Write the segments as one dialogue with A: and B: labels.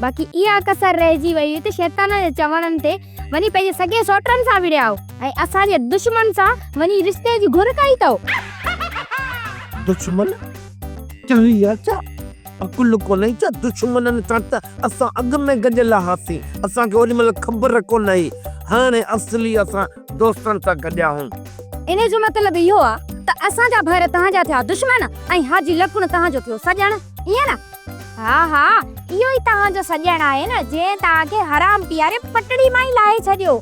A: बाक़ी इहा कसर रहिजी वई त शैतान जे चवणनि ते वञी पंहिंजे सॻे सौटनि सां विड़ियाओ ऐं असांजे दुश्मन सां वञी रिश्ते जी घुर कई अथव।
B: दुश्मन चई छा अकुल कोन्हे छा दुश्मननि सां त असां अॻ में गॾियल हुआसीं, असांखे ओॾी महिल ख़बर कोन हुई, हाणे असली असां दोस्तनि सां गॾिया आहियूं।
A: इन जो मतिलबु इहो आहे त असांजा भर तव्हांजा थिया दुश्मन ऐं हाजी लकुण तव्हांजो थियो सॼण, ईअं न? हा इहो ई तव्हांजो सॼण आहे न, जंहिं तव्हांखे हराम पीआरे पटड़ी मां ई लाहे छॾियो।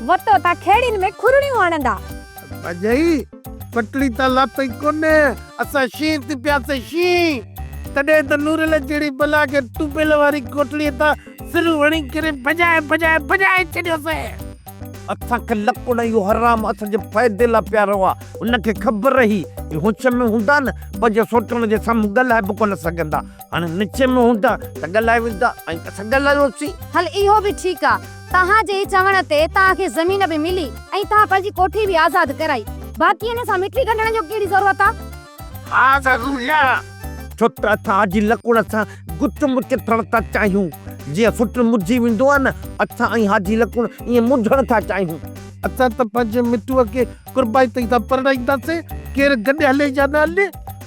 A: वतो था खेड़ियुनि में खुरड़ियूं हणंदा।
B: अजई पटड़ी त लाथई कोन्हे, असां शीं थी पियासीं शीं, तॾहिं त नूरल जहिड़ी बला खे टूबेल वारी कोटड़ीअ तां सिर वणी करे भॼाए छॾियोसीं। असांखे लकुण इहो हराम असांजे फ़ाइदे लाइ प्यारो आहे, उनखे ख़बर हुई होश में हूंदा न पंहिंजे सोटण जे साम्हूं ॻाल्हाए बि कोन सघंदा, हाणे निचे में हूंदा त ॻाल्हाए वेंदा ऐं असां ॻाल्हायोसीं।
A: हल इहो बि ठीकु आहे, तव्हांजे चवण ते तव्हांखे ज़मीन बि मिली ऐं तव्हां पंहिंजी कोठी बि आज़ाद कराई, बाक़ी हिन सां मिटी कढण जो कहिड़ी ज़रूरत आहे?
B: हा ज़रूरु छो त असां हाजी लकुण सां गुच मुच थियण था चाहियूं, जीअं फुट मुझी वेंदो आहे न, असां ऐं हाजी लकुण ईअं मुझण था चाहियूं। असां त पंहिंजे मिटूअ खे कुर्बानी तां परणाईंदासीं, केरु गॾु हले या न हले,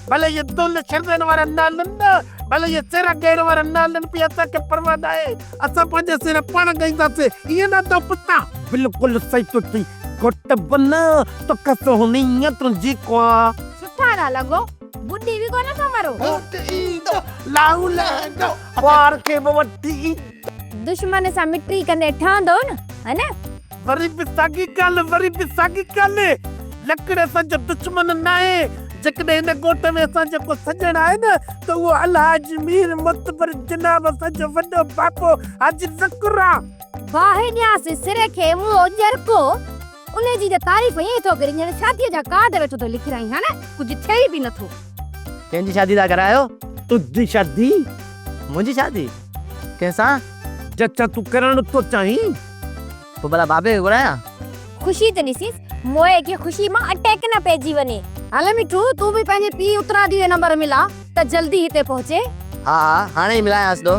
B: भले ये दोल छॾण वारा न हलनि न, भले ये सिर ॻाइण वारा न हलनि पिया, असांखे परवाह न आहे, असां पंहिंजे सिर पाण ॻाईंदासीं, ईअं न तो पुता। बिल्कुलु सही तो चई, घोट बन तो कसो हुनी तुंहिंजी को
A: सुठा न लॻो, बुढ़ी बि कोन थो मरो।
B: पार खे वठी
A: दुश्मन सां मिटी कंदे ठहंदो न, है न?
B: वरी बि साॻी ॻाल्हि, लकड़ असांजो दुश्मन न आहे, जेकॾहिं हिन ॻोठ में असां जेको सॼण आहे न त उहो अलहाज मीर मुतबर जनाब असांजो वॾो बापो हाजी ज़कुर आहे।
A: बाहि ॾियासि सिर खे मुंहुं जरको, उन जी त तारीफ़ ईअं थो करे ॼण शादीअ जा कार्ड वेठो थो लिखराई, हा न? कुझु थिए बि नथो।
C: कंहिंजी शादी था करायो?
B: तुंहिंजी शादी?
C: मुंहिंजी शादी कंहिंसां?
B: जच्चा तूं करण थो चाहीं?
C: पोइ भला बाबे खे घुरायां?
A: खुशी त ॾिसीस, मोए खे खुशी मां अटैक न पइजी वञे। हल मिठू, तूं बि पंहिंजे पीउ उतरादी जो नंबर मिला त जल्दी हिते पहुचे।
C: हा हाणे ई मिलायांसि थो।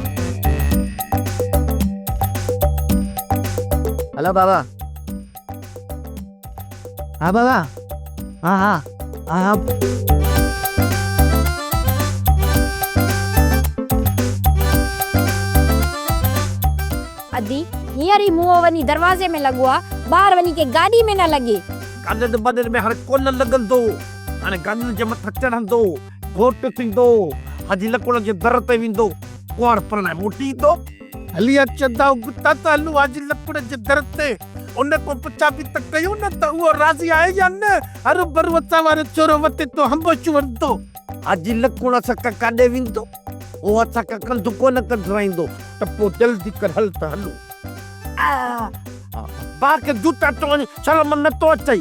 C: हेलो बाबा। हाँ बाबा, हाँ
A: अदी हींअर ई मुंहुं वञी दरवाज़े में लॻो आहे, ॿाहिरि वञी के गाॾी में न लॻे।
B: काननि बदन में हाणे कोन लॻंदो, हाणे गाॾियुनि जे मथां चढ़ंदो, घोट थींदो, हाजी लकुण जे दर ते वेंदो, कुंवार परणाए मोटी ईंदो। हली अचंदा गुता त हलूं हाजी लकुण जे दर ते, उन को पुछा बि त कयूं न त उहो राज़ी आहे या न, हर भर असां वारो चोरो वते तो हंबोच वरंदो। हाजी लकुण सां काॾे वेंदो, उहो असांखे कंधु कोन कढाईंदो त पोइ जल्दी कर हल त हलूं। बा के जूता तो शर्म न तो अचई,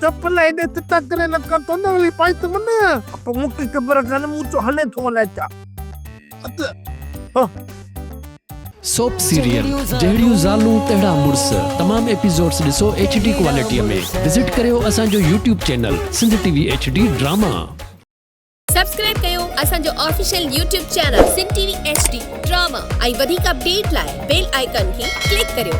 B: चप्पल हेॾे तिता करे लका तो न वरी पाई त मन, पोइ मूंखे ख़बर कान्हे मूं चो हले थो अलाए छा।
D: सोप सीरियल जहिड़ियूं ज़ालूं तहिड़ा मुड़स तमाम एपिसोड्स ॾिसो HD क्वालिटीअ में। विज़िट करियो असांजो YouTube channel Sindh TV HD drama.
E: Subscribe कयो असांजो official YouTube channel Sindh TV HD drama ऐं वधीक अपडेट लाइ बेल आइकन खे क्लिक करियो।